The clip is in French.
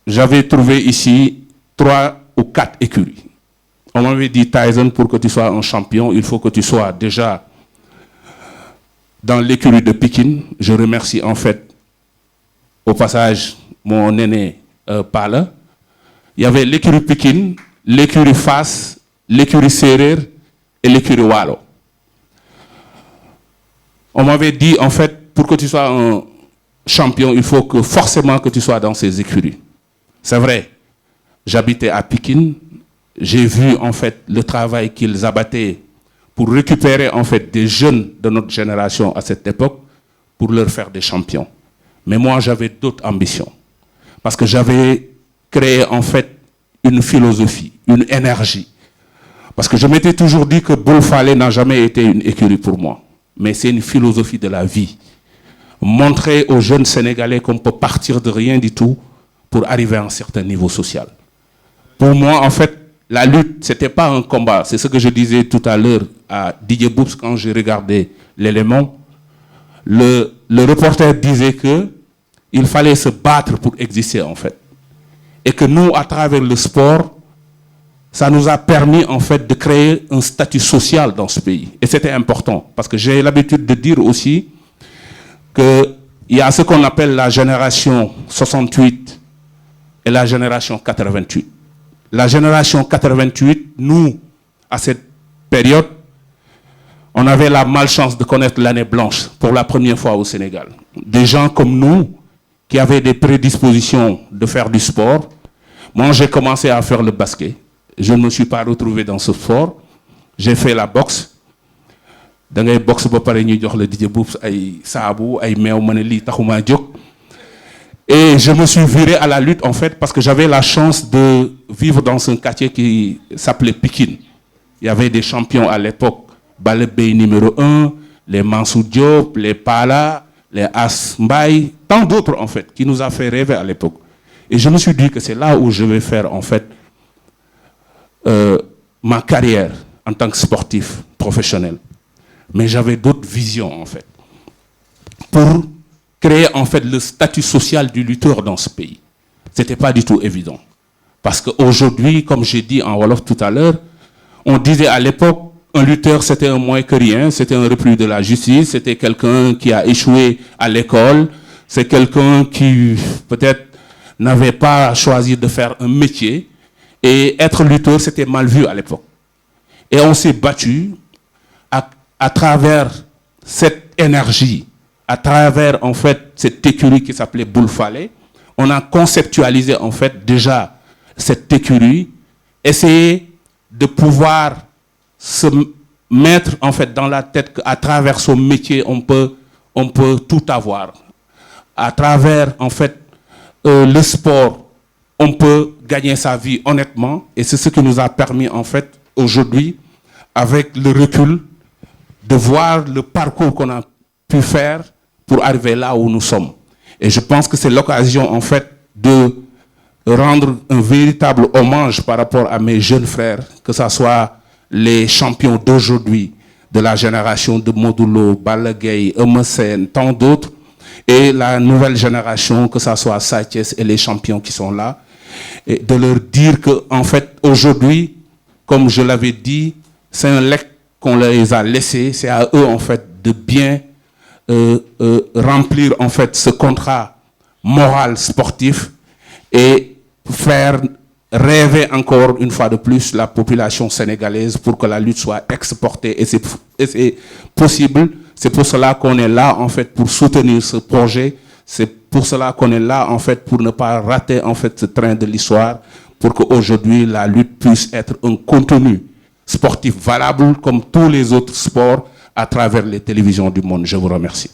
j'avais trouvé ici 3 ou 4 écuries. On m'avait dit, Tyson, pour que tu sois un champion, il faut que tu sois déjà dans l'écurie de Pékin. Je remercie en fait, au passage, mon aîné Pala. Il y avait l'écurie Pékin, l'écurie Fass, l'écurie Serer et l'écurie Walo. On m'avait dit, en fait, pour que tu sois un champion, il faut que forcément que tu sois dans ces écuries. C'est vrai, j'habitais à Pékin, j'ai vu en fait le travail qu'ils abattaient pour récupérer en fait des jeunes de notre génération à cette époque pour leur faire des champions. Mais moi, j'avais d'autres ambitions. Parce que j'avais créé en fait une philosophie, une énergie. Parce que je m'étais toujours dit que Boul Falé n'a jamais été une écurie pour moi. Mais c'est une philosophie de la vie. Montrer aux jeunes Sénégalais qu'on peut partir de rien du tout pour arriver à un certain niveau social. Pour moi, en fait, la lutte, ce n'était pas un combat. C'est ce que je disais tout à l'heure à Didier Boups quand j'ai regardé l'élément. Le reporter disait qu'il fallait se battre pour exister, en fait. Et que nous, à travers le sport, ça nous a permis, en fait, de créer un statut social dans ce pays. Et c'était important. Parce que j'ai l'habitude de dire aussi qu'il y a ce qu'on appelle la génération 68 et la génération 88. La génération 88, nous, à cette période, on avait la malchance de connaître l'année blanche pour la première fois au Sénégal. Des gens comme nous, qui avaient des prédispositions de faire du sport. Moi, j'ai commencé à faire le basket. Je ne me suis pas retrouvé dans ce sport. J'ai fait la boxe. Dans la boxe, et je me suis viré à la lutte, en fait, parce que j'avais la chance de vivre dans un quartier qui s'appelait Pékin. Il y avait des champions à l'époque. Balebey numéro 1, les Mansour Diop, les Pala, les Asmbaï, tant d'autres, en fait, qui nous a fait rêver à l'époque. Et je me suis dit que c'est là où je vais faire, en fait, ma carrière en tant que sportif professionnel. Mais j'avais d'autres visions, en fait, pour créer, en fait, le statut social du lutteur dans ce pays. Ce n'était pas du tout évident. Parce qu'aujourd'hui, comme j'ai dit en Wolof tout à l'heure, on disait à l'époque, un lutteur, c'était un moins que rien, c'était un repris de la justice, c'était quelqu'un qui a échoué à l'école, c'est quelqu'un qui, peut-être, n'avait pas choisi de faire un métier. Et être lutteur, c'était mal vu à l'époque. Et on s'est battu à travers cette énergie, à travers, en fait, cette écurie qui s'appelait Boul Falé. On a conceptualisé, en fait, déjà cette écurie, essayer de pouvoir se mettre, en fait, dans la tête qu'à travers son métier, on peut tout avoir. À travers, en fait, le sport, on peut gagner sa vie honnêtement. Et c'est ce qui nous a permis, en fait, aujourd'hui, avec le recul, de voir le parcours qu'on a pu faire pour arriver là où nous sommes. Et je pense que c'est l'occasion, en fait, de rendre un véritable hommage par rapport à mes jeunes frères, que ce soit les champions d'aujourd'hui, de la génération de Modulo, Balagay, Emerson, tant d'autres, et la nouvelle génération, que ce soit Sathies et les champions qui sont là, et de leur dire que, en fait, aujourd'hui, comme je l'avais dit, c'est un legs qu'on les a laissés, c'est à eux, en fait, de bien remplir, en fait, ce contrat moral sportif et faire rêver encore une fois de plus la population sénégalaise pour que la lutte soit exportée. Et c'est possible. C'est pour cela qu'on est là, en fait, pour soutenir ce projet. C'est pour cela qu'on est là, en fait, pour ne pas rater, en fait, ce train de l'histoire, pour qu'aujourd'hui, la lutte puisse être un contenu sportif valable comme tous les autres sports à travers les télévisions du monde. Je vous remercie.